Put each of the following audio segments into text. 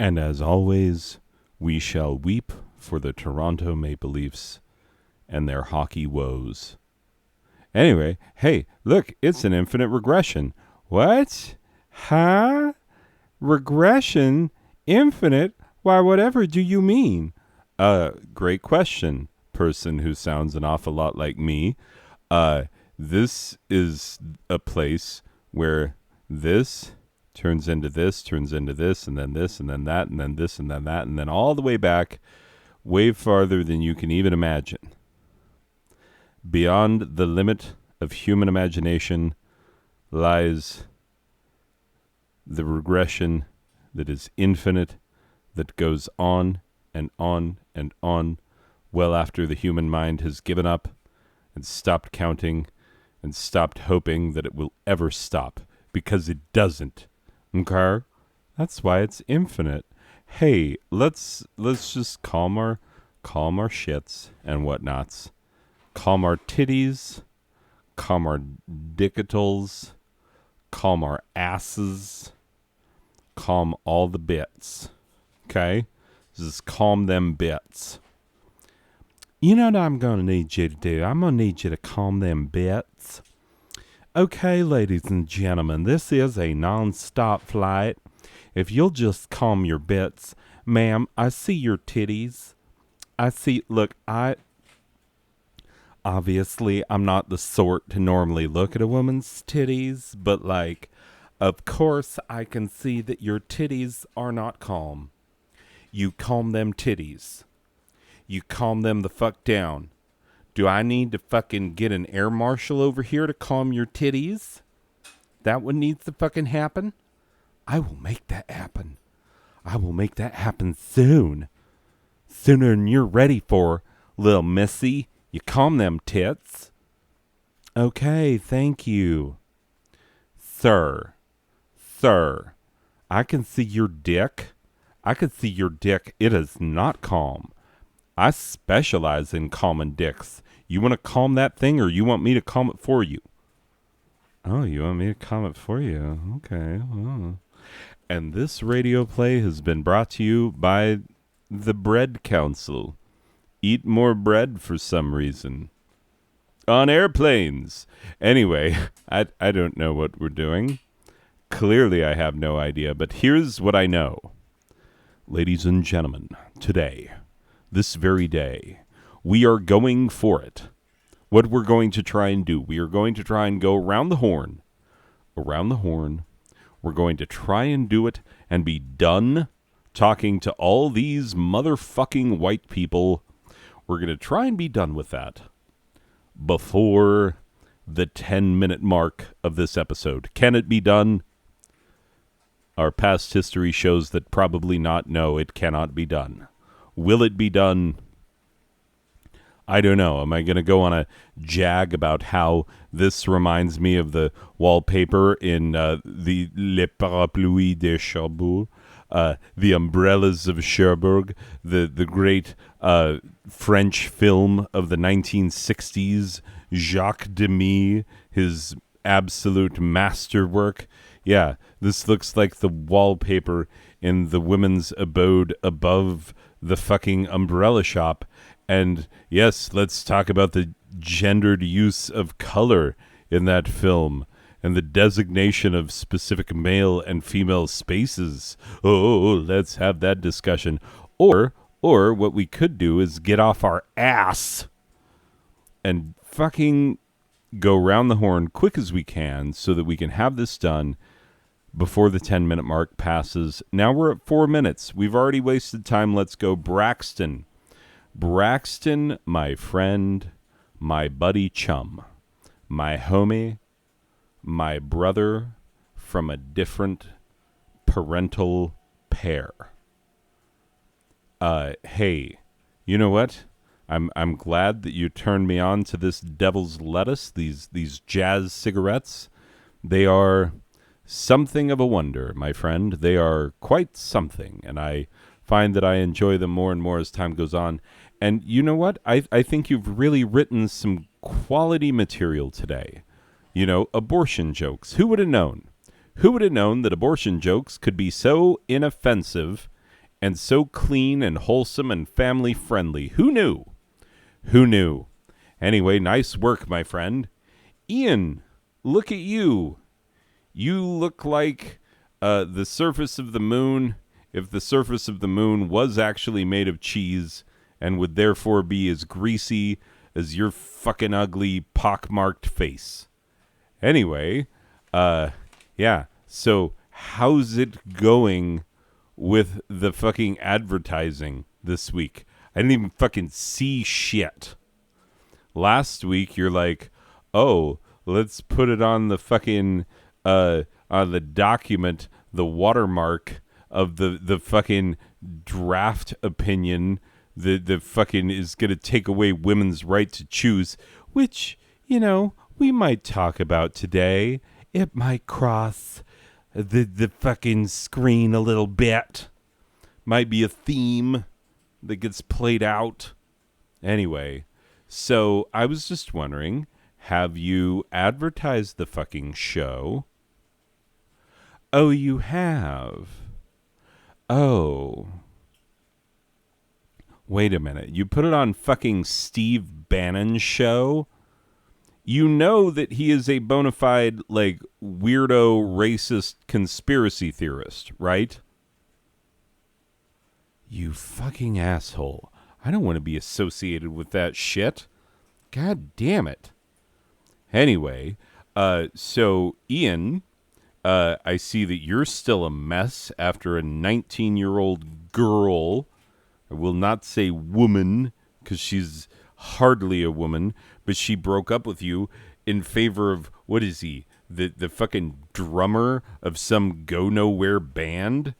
And as always, we shall weep for the Toronto Maple Leafs and their hockey woes. Anyway, hey, look, it's an infinite regression. What? Huh? Regression? Infinite? Why, whatever do you mean? Great question, person who sounds an awful lot like me. This is a place where this turns into this, and then this, and then that, and then this, and then that, and then all the way back, way farther than you can even imagine. Beyond the limit of human imagination lies the regression that is infinite, that goes on and on and on, well after the human mind has given up and stopped counting and stopped hoping that it will ever stop, because it doesn't. Okay? That's why it's infinite. Hey, let's just calm our shits and whatnots. Calm our titties, calm our dickitals, calm our asses, calm all the bits. Okay? Just calm them bits. You know what I'm going to need you to do? I'm going to need you to calm them bits. Okay, ladies and gentlemen, this is a non-stop flight. If you'll just calm your bits. Ma'am, I see your titties. Obviously, I'm not the sort to normally look at a woman's titties, but of course, I can see that your titties are not calm. You calm them titties. You calm them the fuck down. Do I need to fucking get an air marshal over here to calm your titties? That what needs to fucking happen? I will make that happen. I will make that happen soon. Sooner than you're ready for, little missy. You calm them tits. Okay, thank you. Sir, I can see your dick. It is not calm. I specialize in calming dicks. You want to calm that thing, or you want me to calm it for you? Oh, you want me to calm it for you? Okay. Oh. And this radio play has been brought to you by the Bread Council. Eat more bread for some reason. On airplanes. Anyway, I don't know what we're doing. Clearly I have no idea, but here's what I know. Ladies and gentlemen, today, this very day, we are going for it. What we're going to try and do, we are going to try and go around the horn. We're going to try and do it and be done talking to all these motherfucking white people. We're going to try and be done with that before the 10-minute mark of this episode. Can it be done? Our past history shows that probably not. No, it cannot be done. Will it be done? I don't know. Am I going to go on a jag about how this reminds me of the wallpaper in the Les Parapluies de Cherbourg, the Umbrellas of Cherbourg, the great French film of the 1960s, Jacques Demy, his absolute masterwork. Yeah, this looks like the wallpaper in the women's abode above the fucking umbrella shop. And yes, let's talk about the gendered use of color in that film and the designation of specific male and female spaces. Oh, let's have that discussion. Or what we could do is get off our ass and fucking go round the horn quick as we can so that we can have this done before the 10-minute mark passes. Now we're at 4 minutes. We've already wasted time. Let's go. Braxton, my friend, my buddy chum, my homie, my brother from a different parental pair. Hey, you know what? I'm glad that you turned me on to this devil's lettuce, these jazz cigarettes. They are something of a wonder, my friend. They are quite something, and I find that I enjoy them more and more as time goes on. And you know what? I think you've really written some quality material today. You know, abortion jokes. Who would have known? Who would have known that abortion jokes could be so inoffensive and so clean and wholesome and family friendly. Who knew? Who knew? Anyway, nice work, my friend. Ian, look at you. You look like the surface of the moon, if the surface of the moon was actually made of cheese and would therefore be as greasy as your fucking ugly, pockmarked face. Anyway, yeah, so how's it going with the fucking advertising this week? I didn't even fucking see shit. Last week, you're like, oh, let's put it on the fucking, on the document, the watermark of the fucking draft opinion that fucking is going to take away women's right to choose, which, you know, we might talk about today. It might cross the fucking screen a little bit. Might be a theme that gets played out. Anyway, so I was just wondering, have you advertised the fucking show? Oh, you have? Oh. Wait a minute. You put it on fucking Steve Bannon's show? You know that he is a bona fide, like, weirdo, racist conspiracy theorist, right? You fucking asshole. I don't want to be associated with that shit. God damn it. Anyway, so, Ian, I see that you're still a mess after a 19-year-old girl. I will not say woman, because she's hardly a woman, but she broke up with you in favor of, what is he, the fucking drummer of some go-nowhere band?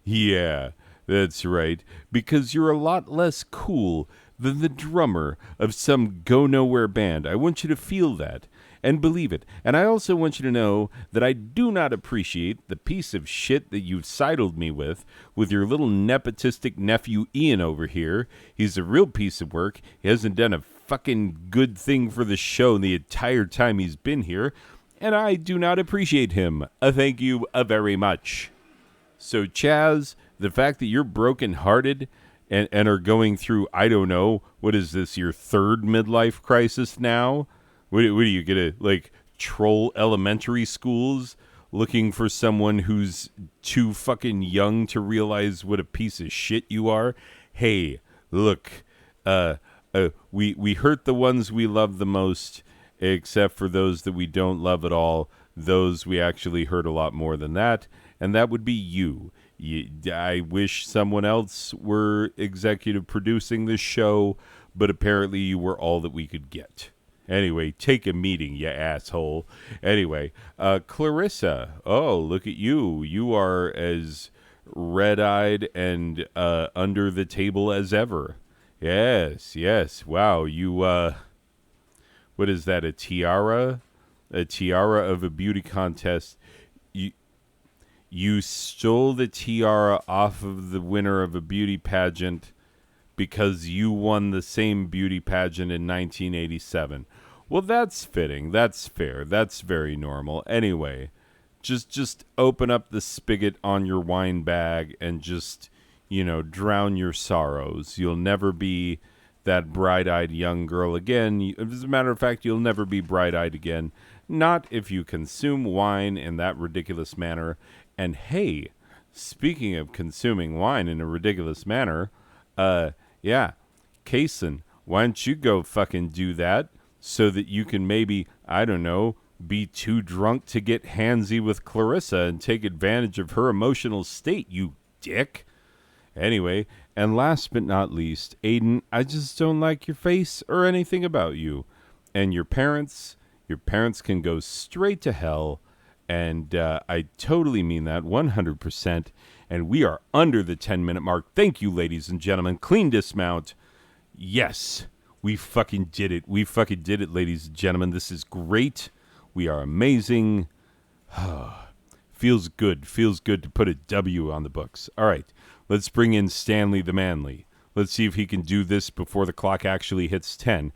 Yeah, that's right, because you're a lot less cool than the drummer of some go-nowhere band. I want you to feel that and believe it. And I also want you to know that I do not appreciate the piece of shit that you've sidled me with your little nepotistic nephew Ian over here. He's a real piece of work. He hasn't done a fucking good thing for the show the entire time he's been here, and I do not appreciate him. Thank you very much. So, Chaz, the fact that you're brokenhearted and are going through, I don't know, what is this, your third midlife crisis now? What are you going to, like, troll elementary schools looking for someone who's too fucking young to realize what a piece of shit you are? Hey, look, we hurt the ones we love the most, except for those that we don't love at all. Those we actually hurt a lot more than that, and that would be you. I wish someone else were executive producing this show, but apparently you were all that we could get. Anyway, take a meeting, you asshole. Anyway, Clarissa, oh, look at you. You are as red-eyed and under the table as ever. Yes, wow, you, what is that, a tiara? A tiara of a beauty contest. You stole the tiara off of the winner of a beauty pageant because you won the same beauty pageant in 1987. Well, that's fitting. That's fair. That's very normal. Anyway, just open up the spigot on your wine bag and just, you know, drown your sorrows. You'll never be that bright-eyed young girl again. As a matter of fact, you'll never be bright-eyed again. Not if you consume wine in that ridiculous manner. And hey, speaking of consuming wine in a ridiculous manner, yeah, Kaysen, why don't you go fucking do that so that you can maybe, I don't know, be too drunk to get handsy with Clarissa and take advantage of her emotional state, you dick. Anyway, and last but not least, Aiden, I just don't like your face or anything about you. And your parents can go straight to hell. And I totally mean that 100%. And we are under the 10-minute mark. Thank you, ladies and gentlemen. Clean dismount. Yes, we fucking did it. We fucking did it, ladies and gentlemen. This is great. We are amazing. Feels good. Feels good to put a W on the books. All right, let's bring in Stanley the Manly. Let's see if he can do this before the clock actually hits 10.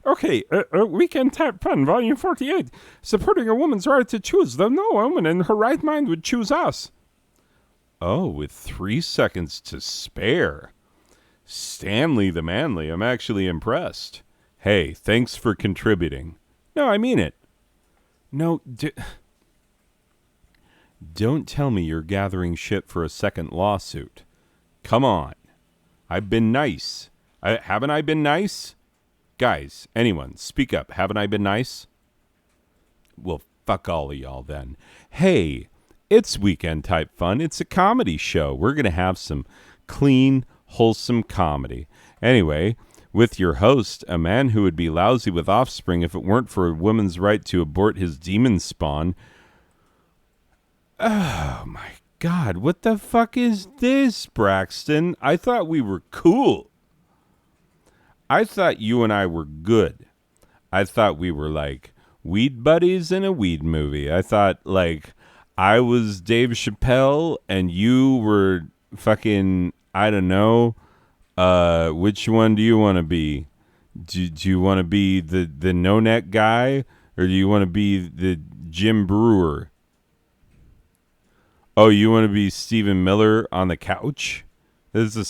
Okay, Weekend Type Fun, Volume 48. Supporting a woman's right to choose, though no woman in her right mind would choose us. Oh, with 3 seconds to spare. Stanley the Manly, I'm actually impressed. Hey, thanks for contributing. No, I mean it. No, don't tell me you're gathering shit for a second lawsuit. Come on. I've been nice. Haven't I been nice? Guys, anyone, speak up. Haven't I been nice? Well, fuck all of y'all then. Hey, it's weekend type fun. It's a comedy show. We're going to have some clean, wholesome comedy. Anyway, with your host, a man who would be lousy with offspring if it weren't for a woman's right to abort his demon spawn. Oh my God, what the fuck is this, Braxton? I thought we were cool. I thought you and I were good. I thought we were like weed buddies in a weed movie. I thought like I was Dave Chappelle and you were fucking, I don't know, which one do you want to be? Do you want to be the no-neck guy or do you want to be the Jim Brewer? Oh, you want to be Stephen Miller on the couch? This is a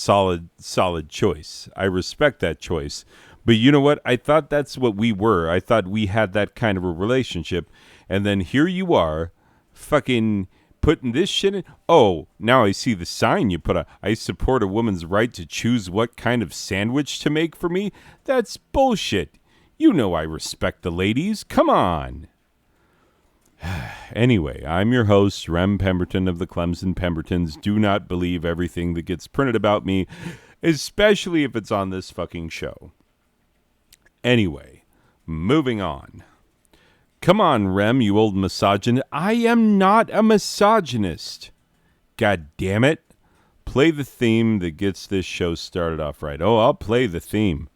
solid choice. I respect that choice. But you know what? I thought that's what we were. I thought we had that kind of a relationship. And then here you are, fucking putting this shit in. Oh, now I see the sign you put up. I support a woman's right to choose what kind of sandwich to make for me. That's bullshit. You know I respect the ladies. Come on. Anyway, I'm your host, Rem Pemberton of the Clemson Pembertons. Do not believe everything that gets printed about me, especially if it's on this fucking show. Anyway, moving on. Come on, Rem, you old misogynist. I am not a misogynist. God damn it. Play the theme that gets this show started off right. Oh, I'll play the theme.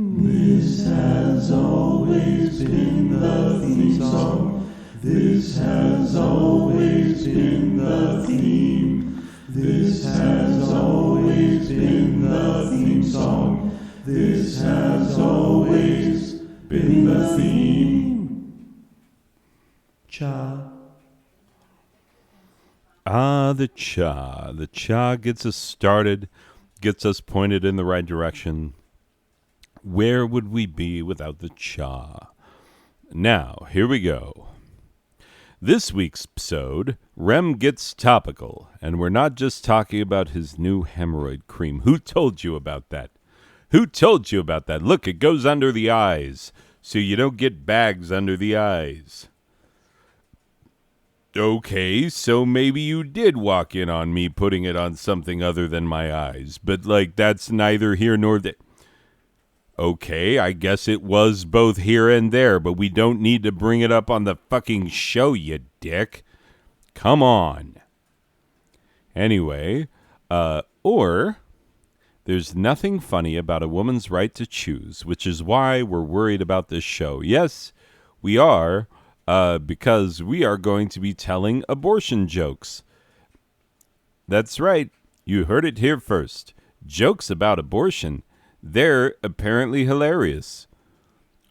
This has always been the theme song. This has always been the theme. This has always been the theme song. This has always been the theme. Cha. The cha. The cha gets us started, gets us pointed in the right direction. Where would we be without the cha? Now, here we go. This week's psode, Rem gets topical, and we're not just talking about his new hemorrhoid cream. Who told you about that? Look, it goes under the eyes, so you don't get bags under the eyes. Okay, so maybe you did walk in on me putting it on something other than my eyes, but like that's neither here nor there. Okay, I guess it was both here and there, but we don't need to bring it up on the fucking show, you dick. Come on. Anyway, or there's nothing funny about a woman's right to choose, which is why we're worried about this show. Yes, we are, because we are going to be telling abortion jokes. That's right. You heard it here first. Jokes about abortion. They're apparently hilarious.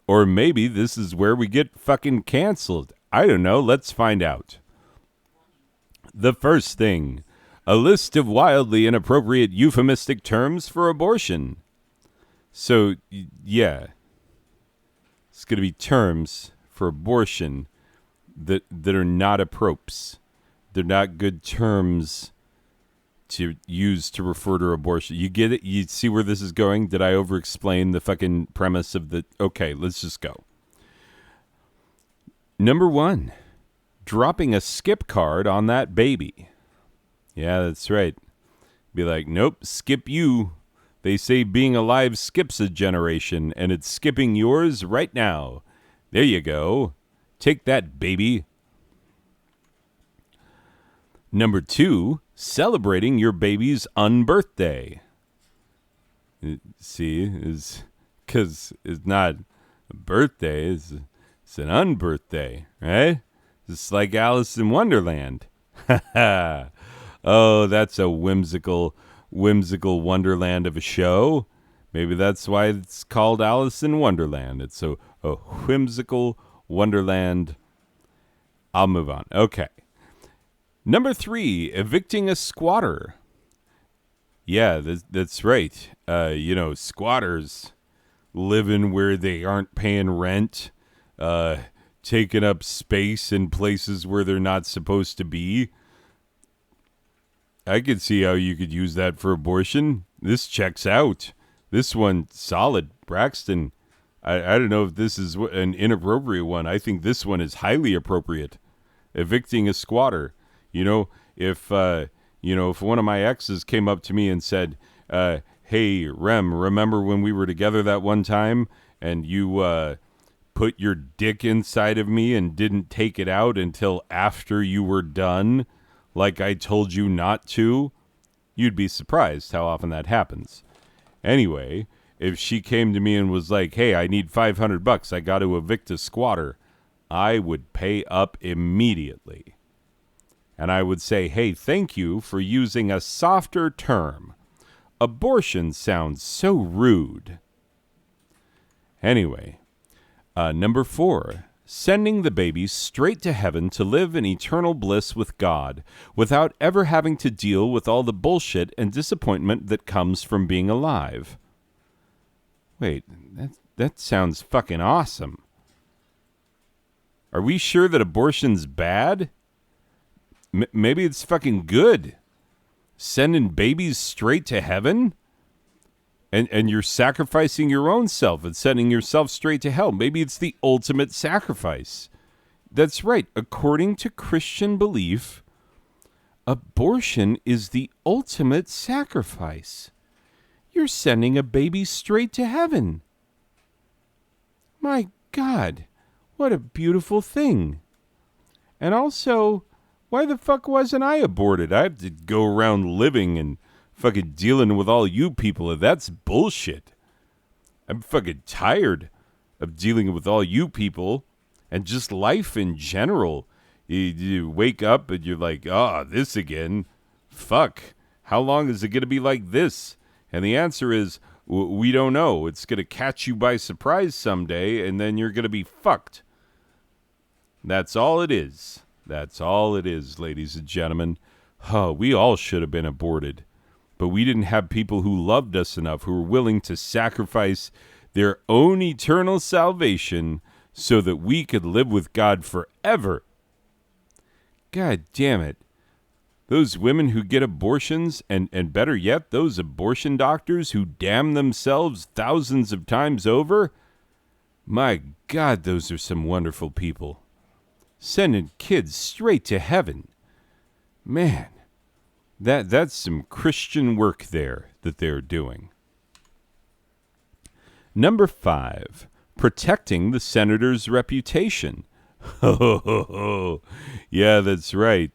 Or maybe this is where we get fucking canceled. I don't know. Let's find out. The first thing, a list of wildly inappropriate euphemistic terms for abortion. So, yeah. It's going to be terms for abortion that are not appropriate. They're not good terms to use to refer to abortion. You get it? You see where this is going? Did I over-explain the fucking premise of the... Okay, let's just go. Number 1, dropping a skip card on that baby. Yeah, that's right. Be like, nope, skip you. They say being alive skips a generation, and it's skipping yours right now. There you go. Take that, baby. Number 2, celebrating your baby's unbirthday. See, is because it's not a birthday, it's an unbirthday, right? It's like Alice in Wonderland. Oh, that's a whimsical wonderland of a show. Maybe that's why it's called Alice in Wonderland. It's a whimsical wonderland. I'll move on. Okay. Number 3, evicting a squatter. Yeah, that's right. Squatters living where they aren't paying rent, taking up space in places where they're not supposed to be. I could see how you could use that for abortion. This checks out. This one, solid. Braxton, I don't know if this is an inappropriate one. I think this one is highly appropriate. Evicting a squatter. If one of my exes came up to me and said, hey, Rem, remember when we were together that one time and you put your dick inside of me and didn't take it out until after you were done, like I told you not to? You'd be surprised how often that happens. Anyway, if she came to me and was like, hey, I need $500, I got to evict a squatter, I would pay up immediately. And I would say, hey, thank you for using a softer term. Abortion sounds so rude. Anyway, number 4, sending the baby straight to heaven to live in eternal bliss with God without ever having to deal with all the bullshit and disappointment that comes from being alive. Wait, that sounds fucking awesome. Are we sure that abortion's bad? Maybe it's fucking good. Sending babies straight to heaven? And you're sacrificing your own self and sending yourself straight to hell. Maybe it's the ultimate sacrifice. That's right. According to Christian belief, abortion is the ultimate sacrifice. You're sending a baby straight to heaven. My God, what a beautiful thing. And also, why the fuck wasn't I aborted? I have to go around living and fucking dealing with all you people. That's bullshit. I'm fucking tired of dealing with all you people and just life in general. You wake up and you're like, this again. Fuck. How long is it going to be like this? And the answer is, we don't know. It's going to catch you by surprise someday, and then you're going to be fucked. That's all it is. That's all it is, ladies and gentlemen. We all should have been aborted. But we didn't have people who loved us enough, who were willing to sacrifice their own eternal salvation so that we could live with God forever. God damn it. Those women who get abortions, and better yet, those abortion doctors who damn themselves thousands of times over, my God, those are some wonderful people. Sending kids straight to heaven. Man, that's some Christian work there that they're doing. Number 5, protecting the senator's reputation. Yeah, that's right.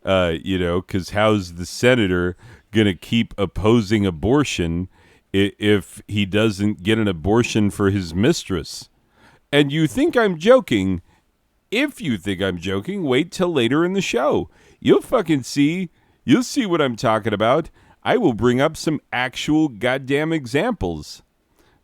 Because how's the senator going to keep opposing abortion if he doesn't get an abortion for his mistress? And you think I'm joking? If you think I'm joking, wait till later in the show. You'll fucking see. You'll see what I'm talking about. I will bring up some actual goddamn examples.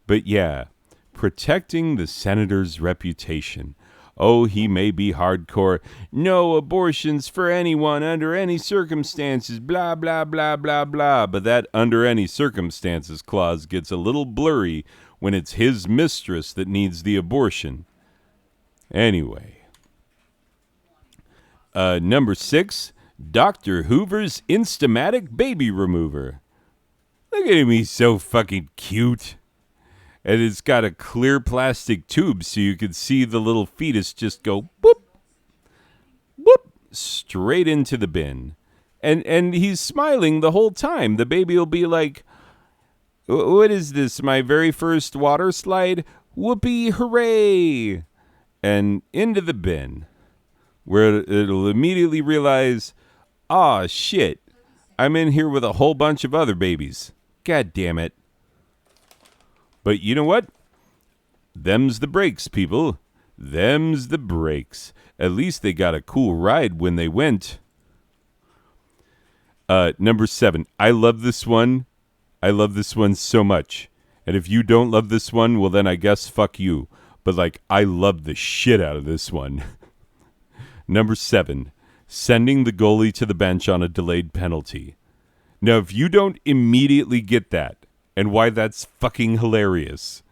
But yeah, protecting the senator's reputation. Oh, he may be hardcore. No abortions for anyone under any circumstances, blah, blah, blah, blah, blah. But that under any circumstances clause gets a little blurry when it's his mistress that needs the abortion. Anyway. Number 6, Dr. Hoover's Instamatic Baby Remover. Look at him, he's so fucking cute. And it's got a clear plastic tube so you can see the little fetus just go boop, boop, straight into the bin. And he's smiling the whole time. The baby will be like, what is this, my very first water slide? Whoopee, hooray! And into the bin, where it'll immediately realize, shit, I'm in here with a whole bunch of other babies. God damn it. But you know what? Them's the breaks, people. Them's the breaks. At least they got a cool ride when they went. Number 7. I love this one. I love this one so much. And if you don't love this one, well then I guess fuck you. But I love the shit out of this one. Number 7. sending the goalie to the bench on a delayed penalty. Now, if you don't immediately get that and why that's fucking hilarious,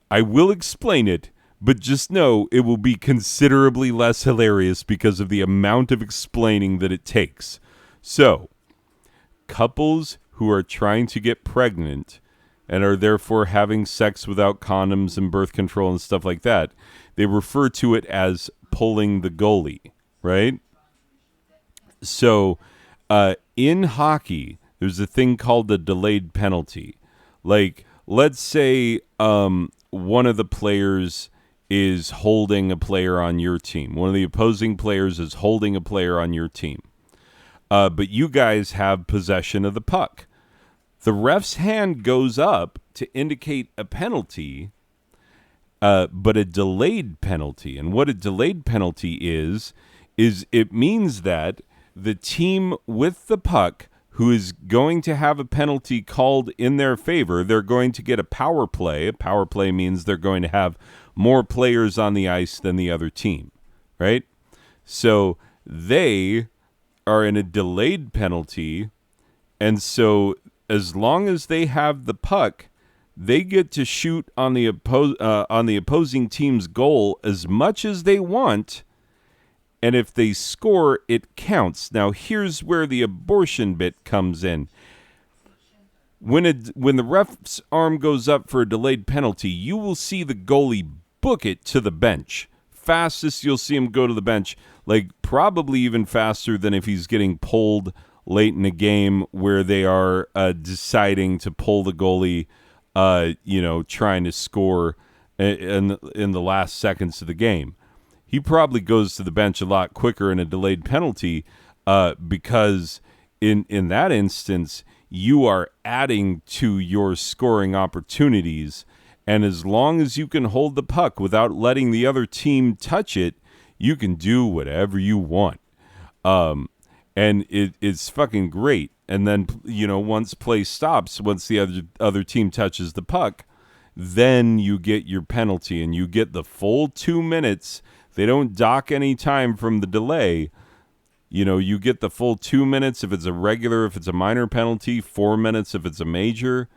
I will explain it, but just know it will be considerably less hilarious because of the amount of explaining that it takes. So, couples who are trying to get pregnant and are therefore having sex without condoms and birth control and stuff like that, they refer to it as pulling the goalie, right? So, in hockey, there's a thing called the delayed penalty. Like, let's say one of the players is holding a player on your team. One of the opposing players is holding a player on your team. But you guys have possession of the puck. The ref's hand goes up to indicate a penalty, but a delayed penalty. And what a delayed penalty is it means that the team with the puck who is going to have a penalty called in their favor, they're going to get a power play. A power play means they're going to have more players on the ice than the other team, right? So they are in a delayed penalty, and so as long as they have the puck, they get to shoot on the opposing team's goal as much as they want, and if they score, it counts. Now, here's where the abortion bit comes in. When the ref's arm goes up for a delayed penalty, you will see the goalie book it to the bench. Fastest you'll see him go to the bench, like probably even faster than if he's getting pulled late in a game where they are deciding to pull the goalie, trying to score in the last seconds of the game. He probably goes to the bench a lot quicker in a delayed penalty because in that instance, you are adding to your scoring opportunities. And as long as you can hold the puck without letting the other team touch it, you can do whatever you want. And it's fucking great. And then, once play stops, once the other team touches the puck, then you get your penalty and you get the full 2 minutes. They don't dock any time from the delay. You get the full 2 minutes if it's a regular, if it's a minor penalty, 4 minutes if it's a major.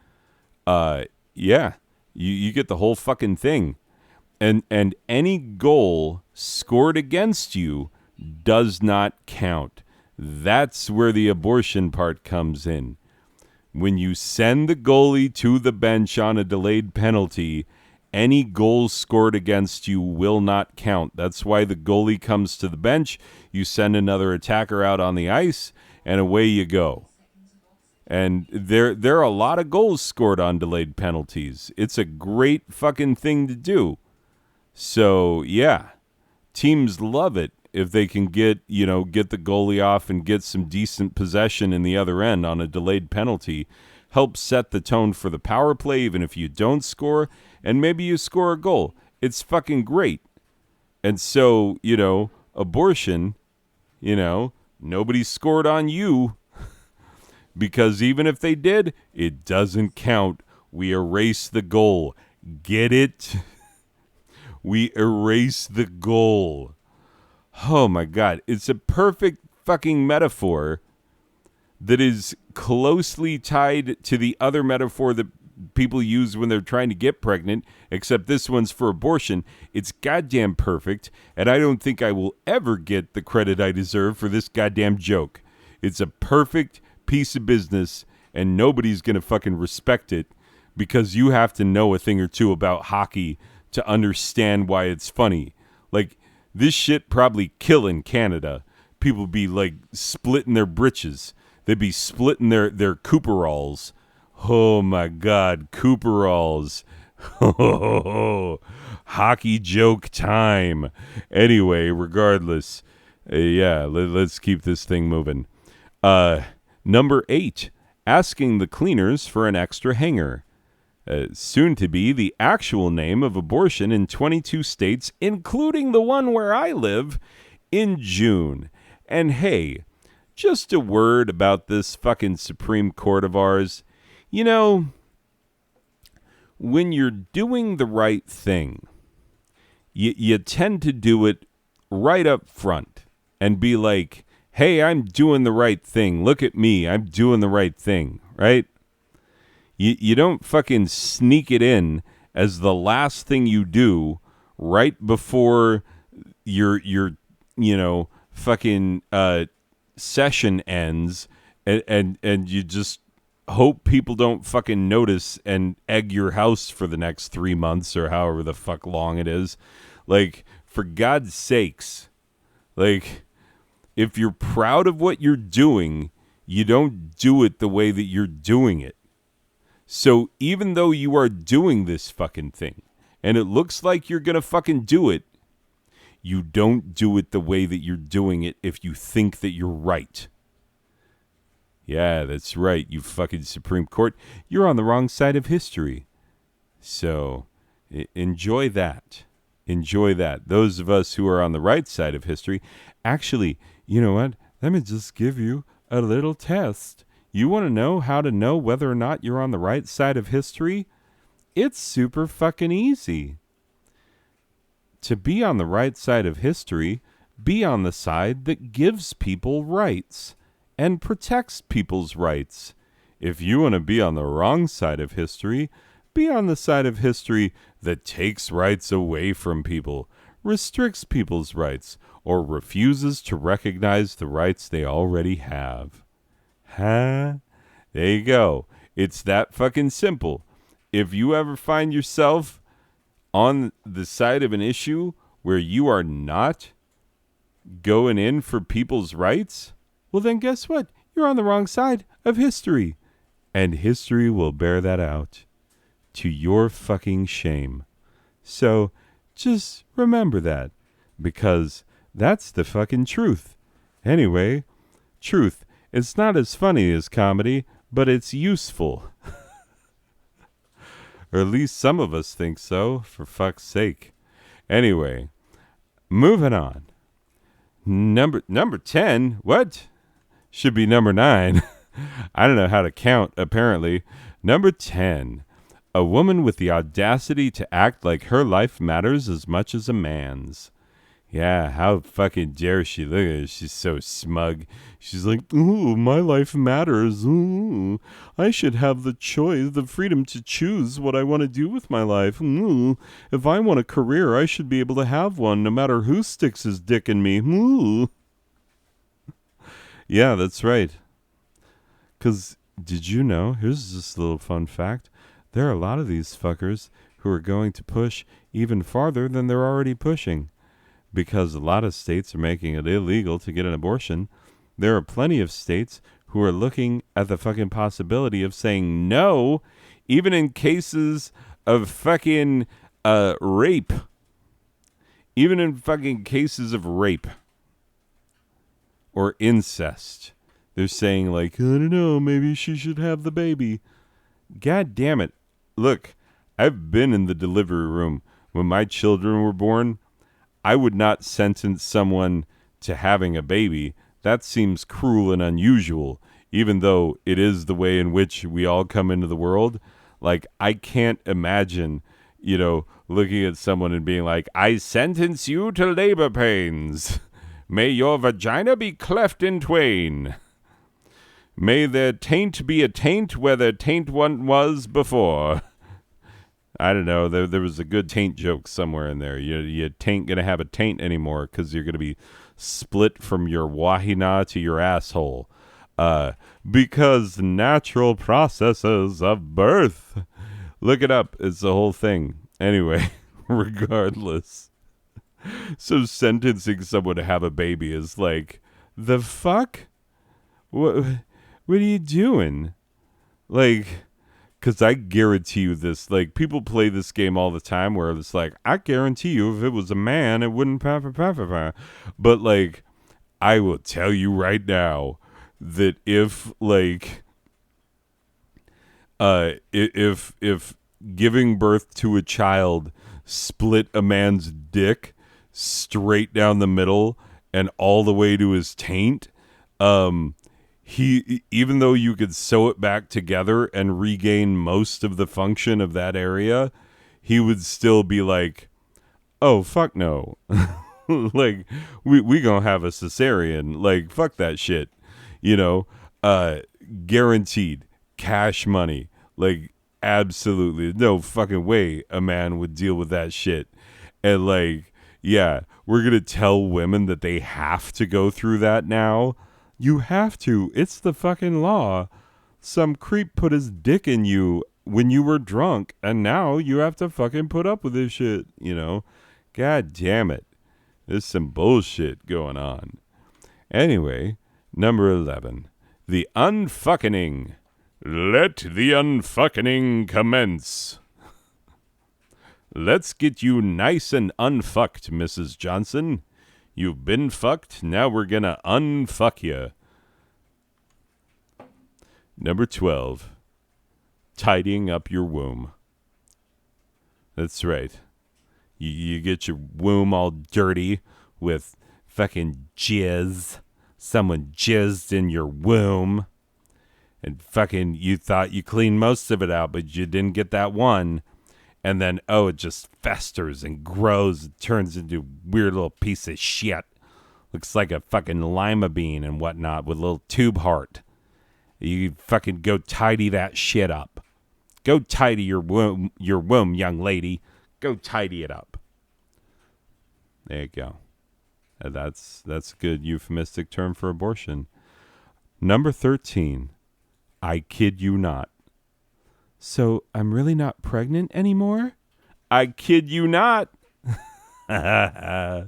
You get the whole fucking thing. And any goal scored against you does not count. That's where the abortion part comes in. When you send the goalie to the bench on a delayed penalty, any goals scored against you will not count. That's why the goalie comes to the bench. You send another attacker out on the ice, and away you go. And there are a lot of goals scored on delayed penalties. It's a great fucking thing to do. So, yeah, teams love it if they can get the goalie off and get some decent possession in the other end on a delayed penalty. Help set the tone for the power play, even if you don't score, and maybe you score a goal. It's fucking great. And so, abortion, nobody scored on you. Because even if they did, it doesn't count. We erase the goal. Get it? We erase the goal. Oh my God. It's a perfect fucking metaphor that is closely tied to the other metaphor that people use when they're trying to get pregnant, except this one's for abortion. It's goddamn perfect, and I don't think I will ever get the credit I deserve for this goddamn joke. It's a perfect piece of business, and nobody's gonna fucking respect it because you have to know a thing or two about hockey to understand why it's funny. Like, this shit probably kill in Canada. People be like splitting their britches. They'd be splitting their Cooperalls. Oh my God, Cooperalls. Hockey joke time. Anyway, regardless, let's keep this thing moving. Number 8, asking the cleaners for an extra hanger. Soon to be the actual name of abortion in 22 states, including the one where I live, in June. And hey, just a word about this fucking Supreme Court of ours. When you're doing the right thing, you tend to do it right up front. and be like, hey, I'm doing the right thing. Look at me. I'm doing the right thing, right? You don't fucking sneak it in as the last thing you do right before your fucking session ends, and you just hope people don't fucking notice and egg your house for the next 3 months or however the fuck long it is. Like, for God's sakes, like, if you're proud of what you're doing, you don't do it the way that you're doing it. So even though you are doing this fucking thing, and it looks like you're gonna fucking do it, you don't do it the way that you're doing it if you think that you're right. Yeah, that's right, you fucking Supreme Court. You're on the wrong side of history. So, enjoy that. Enjoy that. Those of us who are on the right side of history, actually, you know what? Let me just give you a little test. You want to know how to know whether or not you're on the right side of history? It's super fucking easy. To be on the right side of history, be on the side that gives people rights and protects people's rights. If you want to be on the wrong side of history, be on the side of history that takes rights away from people, restricts people's rights, or refuses to recognize the rights they already have. Huh? There you go. It's that fucking simple. If you ever find yourself on the side of an issue where you are not going in for people's rights, well then guess what? You're on the wrong side of history. And history will bear that out. To your fucking shame. So, just remember that. Because that's the fucking truth. Anyway, truth. It's not as funny as comedy, but it's useful. Or at least some of us think so, for fuck's sake. Anyway, moving on. Number 10? What? Should be number 9. I don't know how to count, apparently. Number 10. A woman with the audacity to act like her life matters as much as a man's. Yeah, how fucking dare she? Look at her. She's so smug. She's like, ooh, my life matters. Ooh, I should have the choice, the freedom to choose what I want to do with my life. Ooh, if I want a career, I should be able to have one, no matter who sticks his dick in me. Ooh. Yeah, that's right. Because, did you know, here's just a little fun fact, there are a lot of these fuckers who are going to push even farther than they're already pushing. Because a lot of states are making it illegal to get an abortion, there are plenty of states who are looking at the fucking possibility of saying no, even in cases of fucking rape. Even in fucking cases of rape. Or incest. They're saying like, I don't know, maybe she should have the baby. God damn it. Look, I've been in the delivery room when my children were born. I would not sentence someone to having a baby. That seems cruel and unusual, even though it is the way in which we all come into the world. Like, I can't imagine, looking at someone and being like, I sentence you to labor pains. May your vagina be cleft in twain. May their taint be a taint where their taint one was before. I don't know. There was a good taint joke somewhere in there. You tain't going to have a taint anymore because you're going to be split from your wahina to your asshole. Because natural processes of birth. Look it up. It's the whole thing. Anyway, regardless. So sentencing someone to have a baby is like, the fuck? What are you doing? Like... Because I guarantee you this, like, people play this game all the time where it's like, I guarantee you if it was a man, it wouldn't pa. But, like, I will tell you right now that if, like, if giving birth to a child split a man's dick straight down the middle and all the way to his taint, he, even though you could sew it back together and regain most of the function of that area, he would still be like, oh, fuck no. Like, we gonna have a cesarean. Like, fuck that shit. You know, uh, guaranteed cash money. Like, absolutely no fucking way a man would deal with that shit. And like, yeah, we're gonna tell women that they have to go through that now. You have to. It's the fucking law. Some creep put his dick in you when you were drunk, and now you have to fucking put up with this shit, you know? God damn it. There's some bullshit going on. Anyway, number 11. The unfucking. Let the unfucking commence. Let's get you nice and unfucked, Mrs. Johnson. You've been fucked, now we're gonna unfuck you. Number 12. Tidying up your womb. That's right. You get your womb all dirty with fucking jizz. Someone jizzed in your womb. And fucking you thought you cleaned most of it out, but you didn't get that one. And then, oh, it just festers and grows. It turns into a weird little piece of shit. Looks like a fucking lima bean and whatnot with a little tube heart. You fucking go tidy that shit up. Go tidy your womb, young lady. Go tidy it up. There you go. That's a good euphemistic term for abortion. Number 13. I kid you not. So I'm really not pregnant anymore? I kid you not. I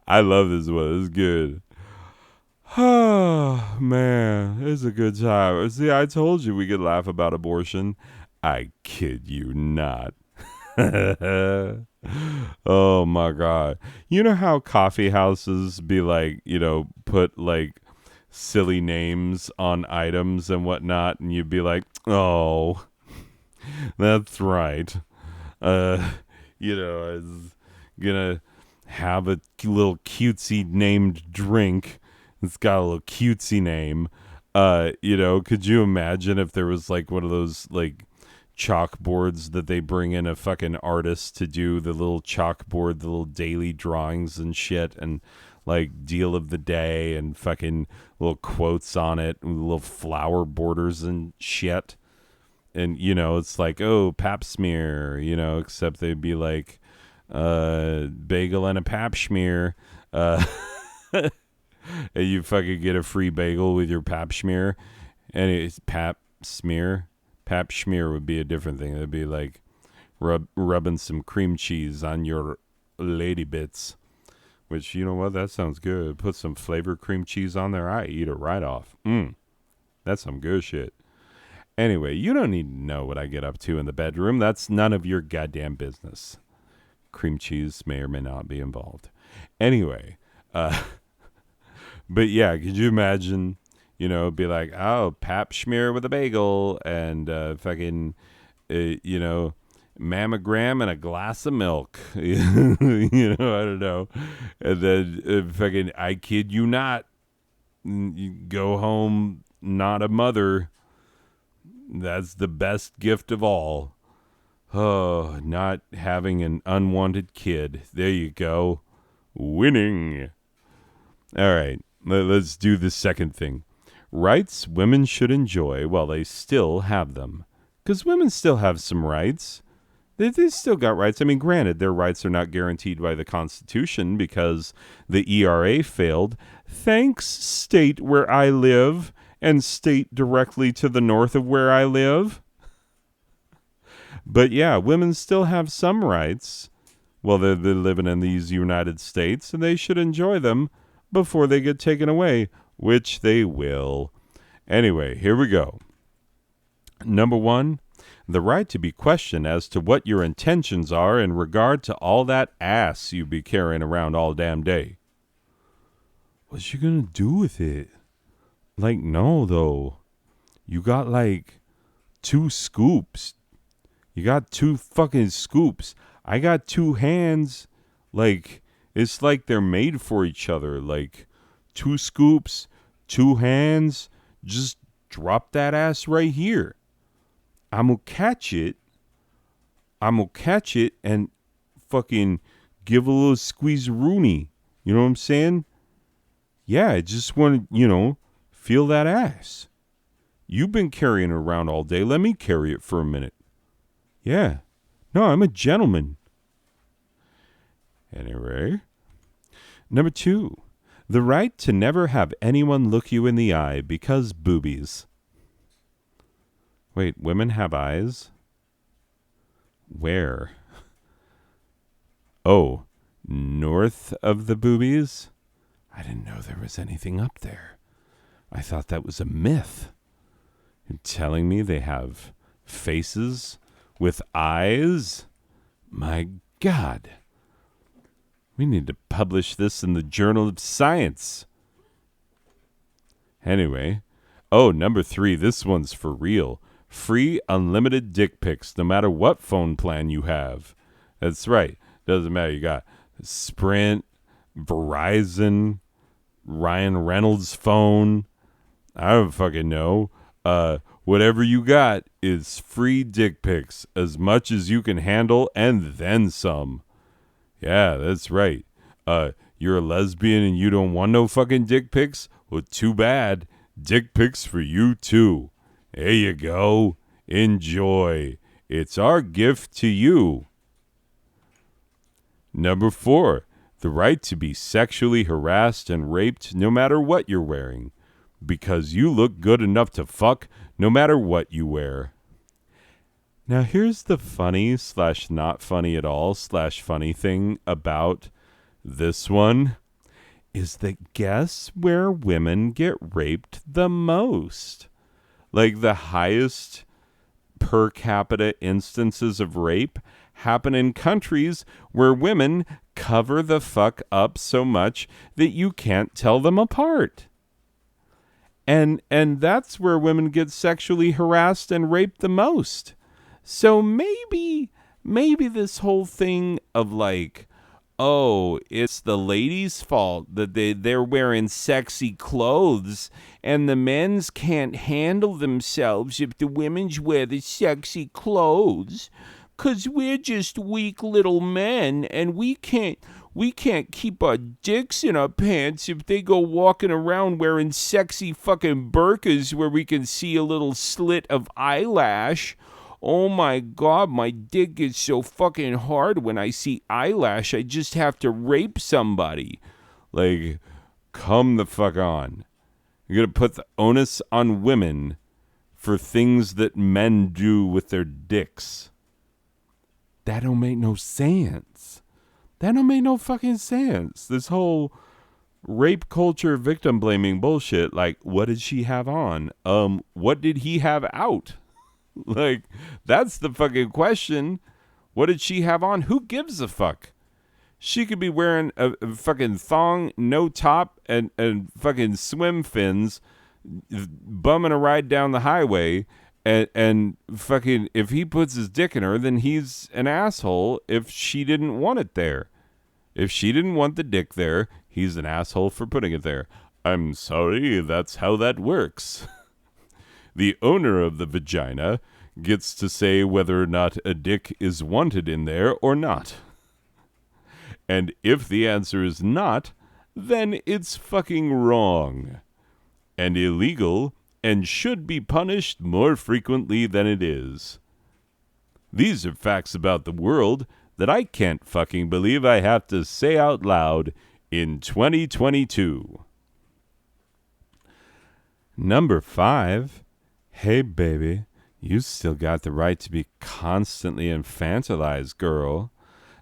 love this one. It's good. Oh, man. It's a good time. See, I told you we could laugh about abortion. I kid you not. Oh, my God. You know how coffee houses be like, you know, put like silly names on items and whatnot, and you'd be like, oh, that's right. You know, I was gonna have a little cutesy named drink. It's got a little cutesy name. You know, could you imagine if there was like one of those like chalkboards that they bring in a fucking artist to do the little chalkboard, the little daily drawings and shit, and like deal of the day and fucking little quotes on it, with little flower borders and shit. And, you know, it's like, oh, pap smear, you know, except they'd be like, bagel and a pap smear. And you fucking get a free bagel with your pap smear. Anyways, pap smear. Pap smear would be a different thing. It'd be like rubbing some cream cheese on your lady bits. Which, you know what, that sounds good. Put some flavored cream cheese on there. I eat it right off. That's some good shit. Anyway, you don't need to know what I get up to in the bedroom. That's none of your goddamn business. Cream cheese may or may not be involved. Anyway, but yeah, could you imagine, you know, be like, oh, pap smear with a bagel and fucking, you know, mammogram and a glass of milk. You know, I don't know. And then fucking, I kid you not, you go home not a mother. That's the best gift of all. Oh, not having an unwanted kid. There you go. Winning. All right, let's do the second thing. Rights women should enjoy while they still have them. Because women still have some rights. They still got rights. I mean, granted, their rights are not guaranteed by the Constitution because the ERA failed. Thanks, state where I live. And state directly to the north of where I live. But yeah, women still have some rights. Well, they're living in these United States, and they should enjoy them before they get taken away, which they will. Anyway, here we go. Number 1, the right to be questioned as to what your intentions are in regard to all that ass you be carrying around all damn day. What you gonna do with it? Like, no, though. You got, like, 2 scoops. You got 2 fucking scoops. I got 2 hands. Like, it's like they're made for each other. Like, 2 scoops, 2 hands. Just drop that ass right here. I'm gonna catch it. I'm gonna catch it and fucking give a little squeeze-rooney. You know what I'm saying? Yeah, I just want to, feel that ass. You've been carrying it around all day. Let me carry it for a minute. Yeah. No, I'm a gentleman. Anyway. Number 2. The right to never have anyone look you in the eye because boobies. Wait, women have eyes? Where? Oh, north of the boobies? I didn't know there was anything up there. I thought that was a myth. You're telling me they have faces with eyes? My God. We need to publish this in the Journal of Science. Anyway. Oh, number 3. This one's for real. Free unlimited dick pics no matter what phone plan you have. That's right. Doesn't matter. You got Sprint, Verizon, Ryan Reynolds' phone. I don't fucking know. Whatever you got is free dick pics, as much as you can handle and then some. Yeah, that's right. You're a lesbian and you don't want no fucking dick pics? Well, too bad. Dick pics for you too. There you go. Enjoy. It's our gift to you. Number 4. The right to be sexually harassed and raped no matter what you're wearing. Because you look good enough to fuck no matter what you wear. Now here's the funny / not funny at all / funny thing about this one. Is that guess where women get raped the most? Like the highest per capita instances of rape happen in countries where women cover the fuck up so much that you can't tell them apart. And that's where women get sexually harassed and raped the most. So maybe this whole thing of like, oh, it's the ladies' fault that they're wearing sexy clothes and the men's can't handle themselves if the women's wear the sexy clothes. 'Cause we're just weak little men and we can't keep our dicks in our pants if they go walking around wearing sexy fucking burkas where we can see a little slit of eyelash. Oh my God, my dick gets so fucking hard when I see eyelash. I just have to rape somebody. Like, come the fuck on. You're going to put the onus on women for things that men do with their dicks. That don't make no sense. That don't make no fucking sense. This whole rape culture victim blaming bullshit. Like, what did she have on? What did he have out? Like, that's the fucking question. What did she have on? Who gives a fuck? She could be wearing a fucking thong, no top, and fucking swim fins, bumming a ride down the highway. And fucking, if he puts his dick in her, then he's an asshole if she didn't want it there. If she didn't want the dick there, he's an asshole for putting it there. I'm sorry, that's how that works. The owner of the vagina gets to say whether or not a dick is wanted in there or not. And if the answer is not, then it's fucking wrong. And illegal, and should be punished more frequently than it is. These are facts about the world that I can't fucking believe I have to say out loud in 2022. Number 5. Hey, baby, you still got the right to be constantly infantilized, girl.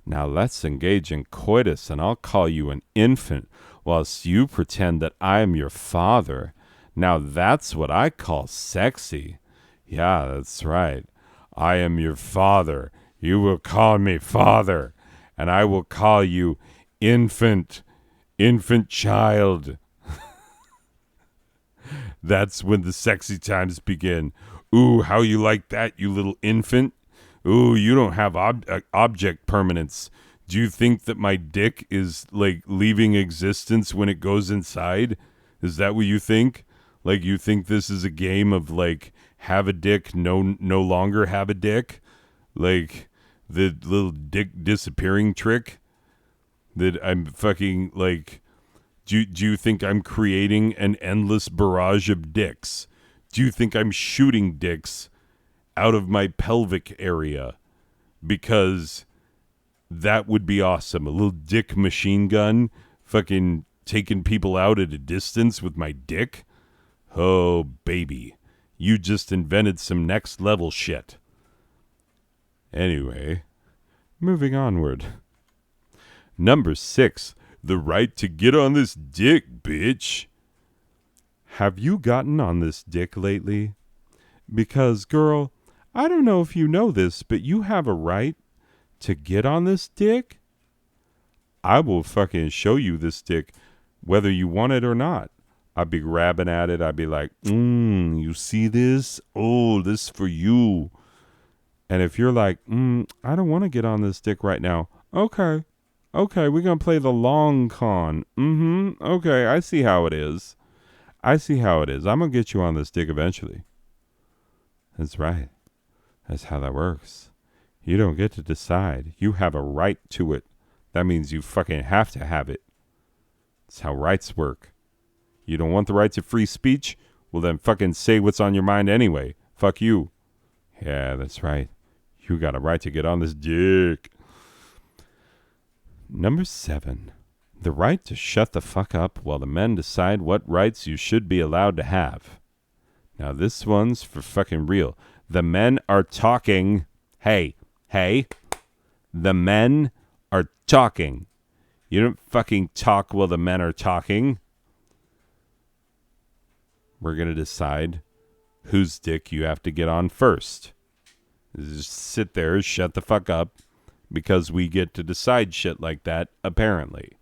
Now let's engage in coitus and I'll call you an infant whilst you pretend that I am your father. Now that's what I call sexy. Yeah, that's right. I am your father. You will call me father. And I will call you infant child. That's when the sexy times begin. Ooh, how you like that, you little infant? Ooh, you don't have object permanence. Do you think that my dick is like leaving existence when it goes inside? Is that what you think? Like, you think this is a game of, like, have a dick, no longer have a dick? Like, the little dick disappearing trick? That I'm fucking like, do you think I'm creating an endless barrage of dicks? Do you think I'm shooting dicks out of my pelvic area? Because that would be awesome. A little dick machine gun, fucking taking people out at a distance with my dick. Oh, baby. You just invented some next level shit. Anyway, moving onward. Number 6, the right to get on this dick, bitch. Have you gotten on this dick lately? Because, girl, I don't know if you know this, but you have a right to get on this dick. I will fucking show you this dick, whether you want it or not. I'd be grabbing at it. I'd be like, you see this? Oh, this for you. And if you're like, I don't want to get on this dick right now. Okay, we're going to play the long con. Okay, I see how it is. I'm going to get you on this dick eventually. That's right. That's how that works. You don't get to decide. You have a right to it. That means you fucking have to have it. That's how rights work. You don't want the right to free speech? Well, then fucking say what's on your mind anyway. Fuck you. Yeah, that's right. You got a right to get on this dick. Number 7. The right to shut the fuck up while the men decide what rights you should be allowed to have. Now this one's for fucking real. The men are talking. Hey. The men are talking. You don't fucking talk while the men are talking. We're going to decide whose dick you have to get on first. Just sit there, shut the fuck up, because we get to decide shit like that, apparently.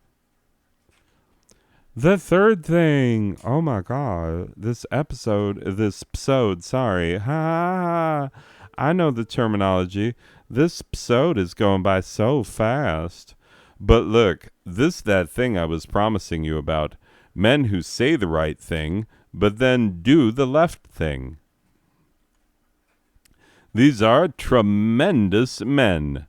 The third thing. Oh my god. This psode, sorry. Ha. I know the terminology. This psode is going by so fast. But look, that thing I was promising you about. Men who say the right thing, but then do the left thing. These are tremendous men.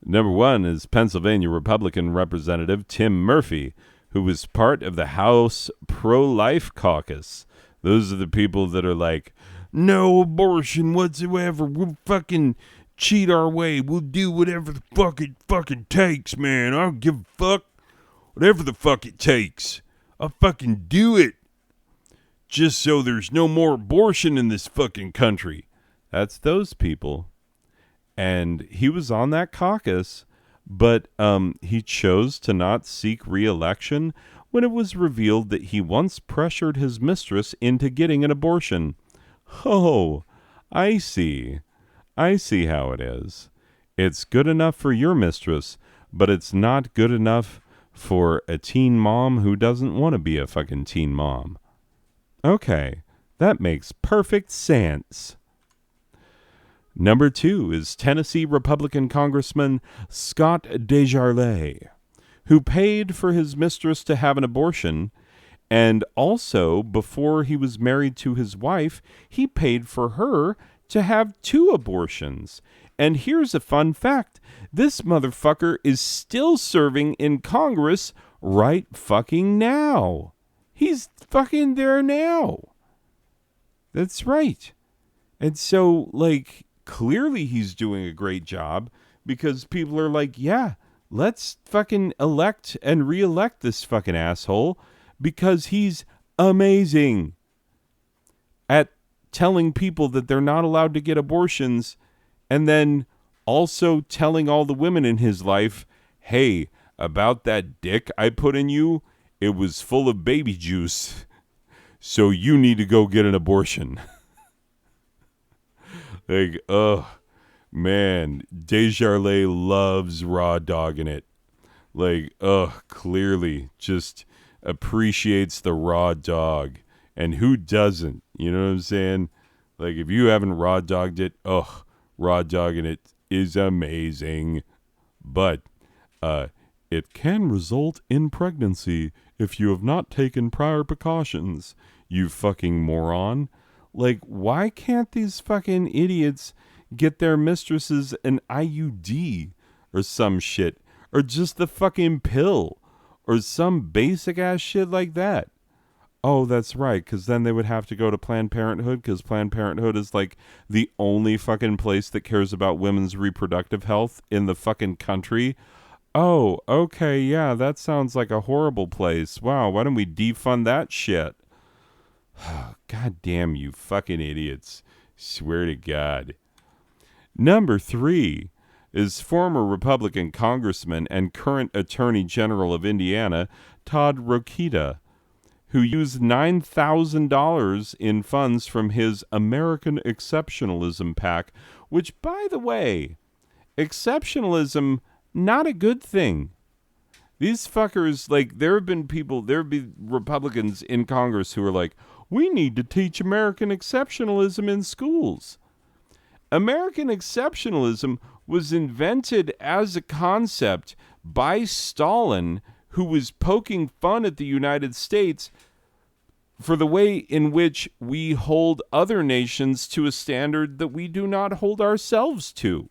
Number 1 is Pennsylvania Republican Representative Tim Murphy, who was part of the House Pro-Life Caucus. Those are the people that are like, no abortion whatsoever. We'll fucking cheat our way. We'll do whatever the fuck it fucking takes, man. I don't give a fuck. Whatever the fuck it takes. I'll fucking do it. Just so there's no more abortion in this fucking country. That's those people. And he was on that caucus, but he chose to not seek re-election when it was revealed that he once pressured his mistress into getting an abortion. Oh, I see. I see how it is. It's good enough for your mistress, but it's not good enough for a teen mom who doesn't want to be a fucking teen mom. Okay, that makes perfect sense. Number 2 is Tennessee Republican Congressman Scott DesJarlais, who paid for his mistress to have an abortion, and also, before he was married to his wife, he paid for her to have 2 abortions. And here's a fun fact. This motherfucker is still serving in Congress right fucking now. He's fucking there now. That's right. And so, like, clearly he's doing a great job because people are like, yeah, let's fucking elect and re-elect this fucking asshole because he's amazing at telling people that they're not allowed to get abortions and then also telling all the women in his life, hey, about that dick I put in you, it was full of baby juice, so you need to go get an abortion. Like, man, DesJarlais loves raw dogging it. Like, clearly just appreciates the raw dog. And who doesn't? You know what I'm saying? Like, if you haven't raw dogged it, raw dogging it is amazing. But it can result in pregnancy if you have not taken prior precautions, you fucking moron. Like, why can't these fucking idiots get their mistresses an IUD or some shit? or just the fucking pill or some basic ass shit like that. Oh, that's right, because then they would have to go to Planned Parenthood, because Planned Parenthood is like the only fucking place that cares about women's reproductive health in the fucking country. Oh, okay, yeah, that sounds like a horrible place. Wow, why don't we defund that shit? God damn you fucking idiots. Swear to God. Number 3 is former Republican Congressman and current Attorney General of Indiana, Todd Rokita, who used $9,000 in funds from his American Exceptionalism PAC, which, by the way, exceptionalism, not a good thing. These fuckers, like, there have been Republicans in Congress who are like, we need to teach American exceptionalism in schools. American exceptionalism was invented as a concept by Stalin, who was poking fun at the United States for the way in which we hold other nations to a standard that we do not hold ourselves to.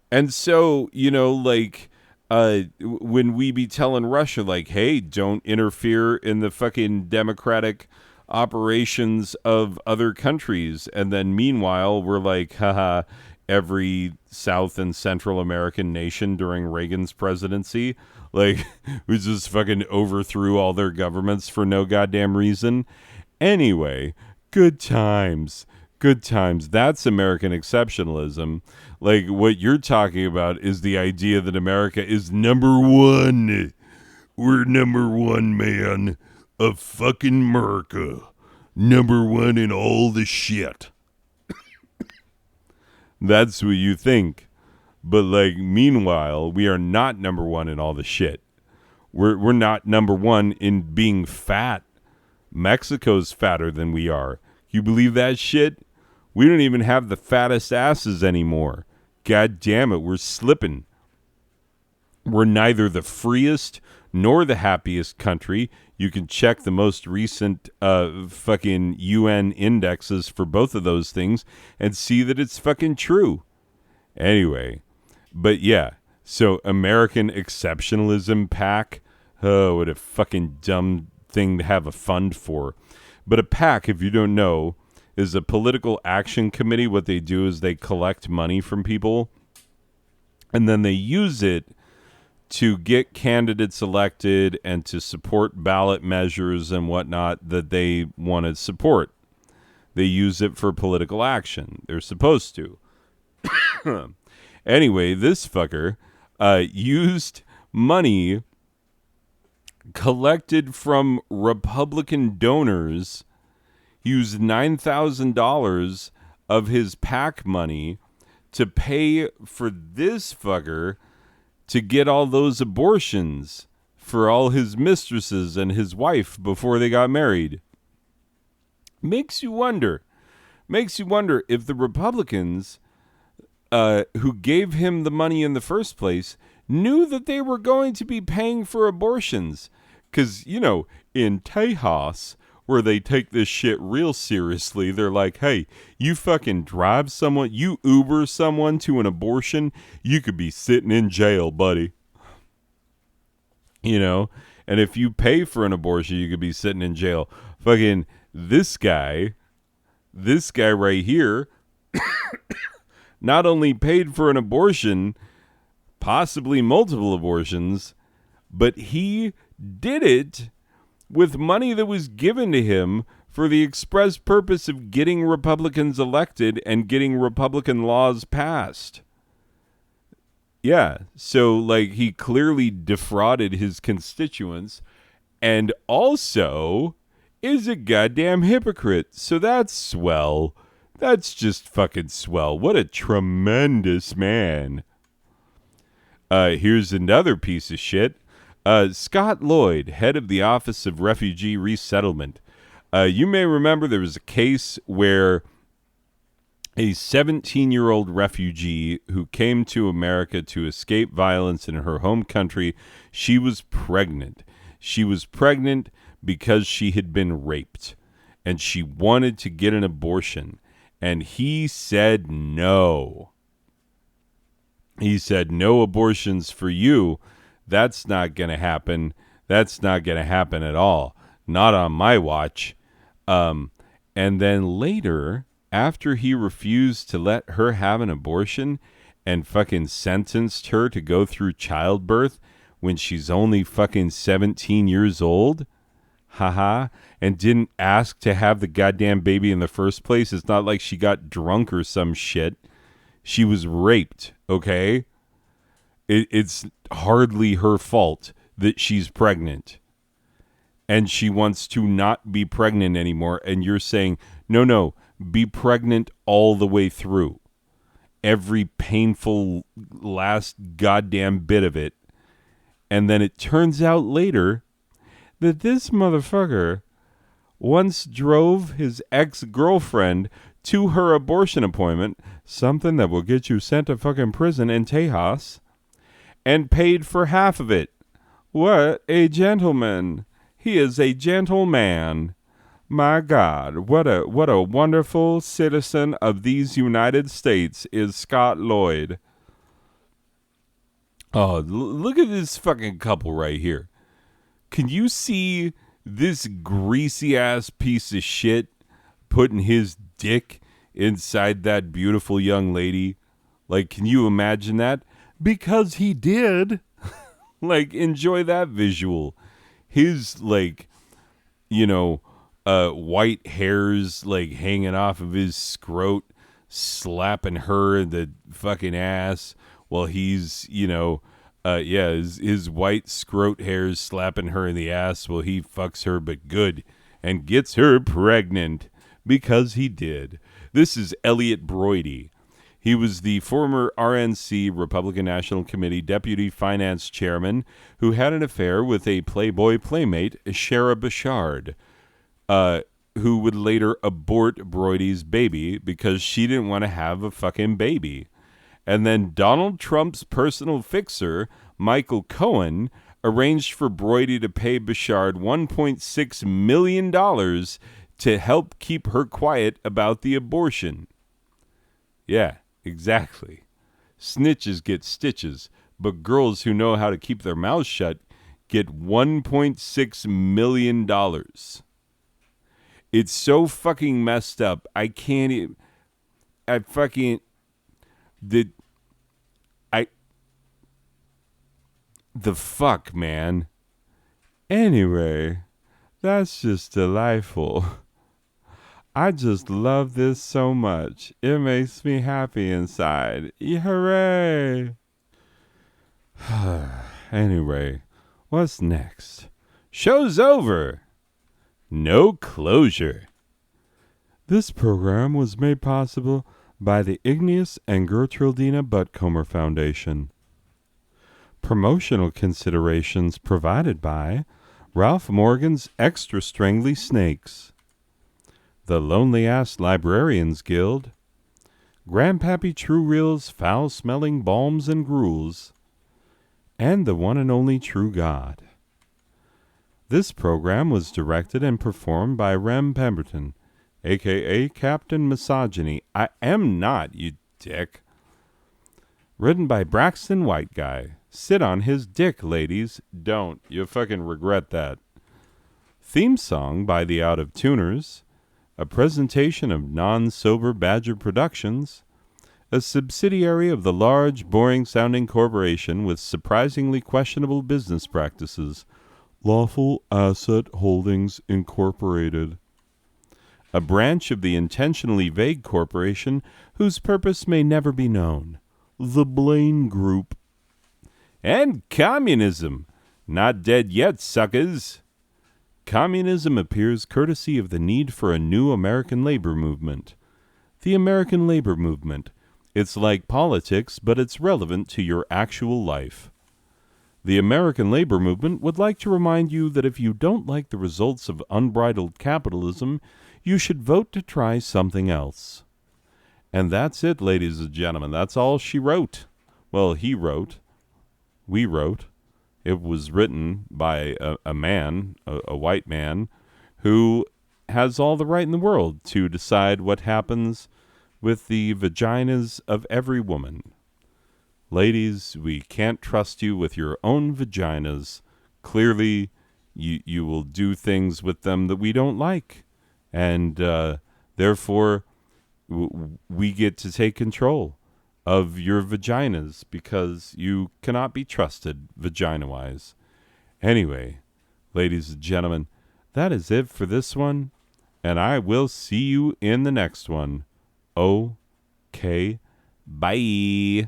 And so, like, when we be telling Russia, like, hey, don't interfere in the fucking democratic operations of other countries. And then meanwhile, we're like, haha, every South and Central American nation during Reagan's presidency, like, we just fucking overthrew all their governments for no goddamn reason. Anyway, good times. Good times. That's American exceptionalism. Like, what you're talking about is the idea that America is number one. We're number one, man, of fucking America. Number one in all the shit. That's what you think. But, like, meanwhile, we are not number one in all the shit. We're not number one in being fat. Mexico's fatter than we are. You believe that shit? We don't even have the fattest asses anymore. God damn it, we're slipping. We're neither the freest nor the happiest country. You can check the most recent fucking UN indexes for both of those things and see that it's fucking true. Anyway, but yeah, so American Exceptionalism PAC, oh, what a fucking dumb thing to have a fund for. But a PAC, if you don't know, is a political action committee. What they do is they collect money from people, and then they use it to get candidates elected and to support ballot measures and whatnot that they want to support. They use it for political action. They're supposed to. Anyway, this fucker used money collected from Republican donors. He used $9,000 of his PAC money to pay for this fucker to get all those abortions for all his mistresses and his wife before they got married. Makes you wonder if the Republicans who gave him the money in the first place knew that they were going to be paying for abortions. Because, in Tejas, where they take this shit real seriously, they're like, hey, you fucking drive someone, you Uber someone to an abortion, you could be sitting in jail, buddy. And if you pay for an abortion, you could be sitting in jail. Fucking this guy right here, not only paid for an abortion, possibly multiple abortions, but he did it with money that was given to him for the express purpose of getting Republicans elected and getting Republican laws passed. Yeah, so, like, he clearly defrauded his constituents and also is a goddamn hypocrite. So that's swell. That's just fucking swell. What a tremendous man. Here's another piece of shit. Scott Lloyd, head of the Office of Refugee Resettlement. You may remember there was a case where a 17-year-old refugee who came to America to escape violence in her home country, she was pregnant. She was pregnant because she had been raped, and she wanted to get an abortion. And he said no. He said, no abortions for you. That's not going to happen. That's not going to happen at all. Not on my watch. And then later, after he refused to let her have an abortion and fucking sentenced her to go through childbirth when she's only fucking 17 years old, haha, and didn't ask to have the goddamn baby in the first place. It's not like she got drunk or some shit. She was raped, okay? It's hardly her fault that she's pregnant. And she wants to not be pregnant anymore. And you're saying, no, be pregnant all the way through. Every painful last goddamn bit of it. And then it turns out later that this motherfucker once drove his ex-girlfriend to her abortion appointment, something that will get you sent to fucking prison in Tejas, and paid for half of it. What a gentleman. He is a gentleman. My God, what a wonderful citizen of these United States is Scott Lloyd. Oh, look at this fucking couple right here. Can you see this greasy ass piece of shit putting his dick inside that beautiful young lady? Like, can you imagine that? Because he did. Like, enjoy that visual. His, like, white hairs, like, hanging off of his scrot, slapping her in the fucking ass while he's, his white scrot hairs slapping her in the ass while he fucks her but good and gets her pregnant because he did. This is Elliot Broidy. He was the former RNC Republican National Committee Deputy Finance Chairman who had an affair with a Playboy playmate, Shara Bashard, who would later abort Broidy's baby because she didn't want to have a fucking baby. And then Donald Trump's personal fixer, Michael Cohen, arranged for Broidy to pay Bashard $1.6 million to help keep her quiet about the abortion. Yeah, exactly. Snitches get stitches, but girls who know how to keep their mouths shut get $1.6 million. It's so fucking messed up. I can't even... The fuck, man. Anyway, that's just delightful. I just love this so much. It makes me happy inside. Hooray! Anyway, what's next? Show's over. No closure. This program was made possible by the Igneous and Gertrudina Buttcomer Foundation. Promotional considerations provided by Ralph Morgan's Extra Strangly Snakes, the Lonely Ass Librarians Guild, Grandpappy True Real's Foul-Smelling Balms and Gruels, and the one and only True God. This program was directed and performed by Rem Pemberton, a.k.a. Captain Misogyny. I am not, you dick. Written by Braxton White Guy. Sit on his dick, ladies. Don't. You'll fucking regret that. Theme song by the Out of Tuners. A presentation of Non-Sober Badger Productions. A subsidiary of the large, boring-sounding corporation with surprisingly questionable business practices. Lawful Asset Holdings Incorporated. A branch of the intentionally vague corporation whose purpose may never be known. The Blaine Group. And communism. Not dead yet, suckers. Communism appears courtesy of the need for a new American labor movement. The American labor movement. It's like politics, but it's relevant to your actual life. The American labor movement would like to remind you that if you don't like the results of unbridled capitalism, you should vote to try something else. And that's it, ladies and gentlemen. That's all she wrote. Well, he wrote. We wrote. It was written by a man, a white man, who has all the right in the world to decide what happens with the vaginas of every woman. Ladies, we can't trust you with your own vaginas. Clearly, you will do things with them that we don't like. And therefore, we get to take control of your vaginas because you cannot be trusted vagina-wise. Anyway, ladies and gentlemen, that is it for this one. And I will see you in the next one. Okay, bye.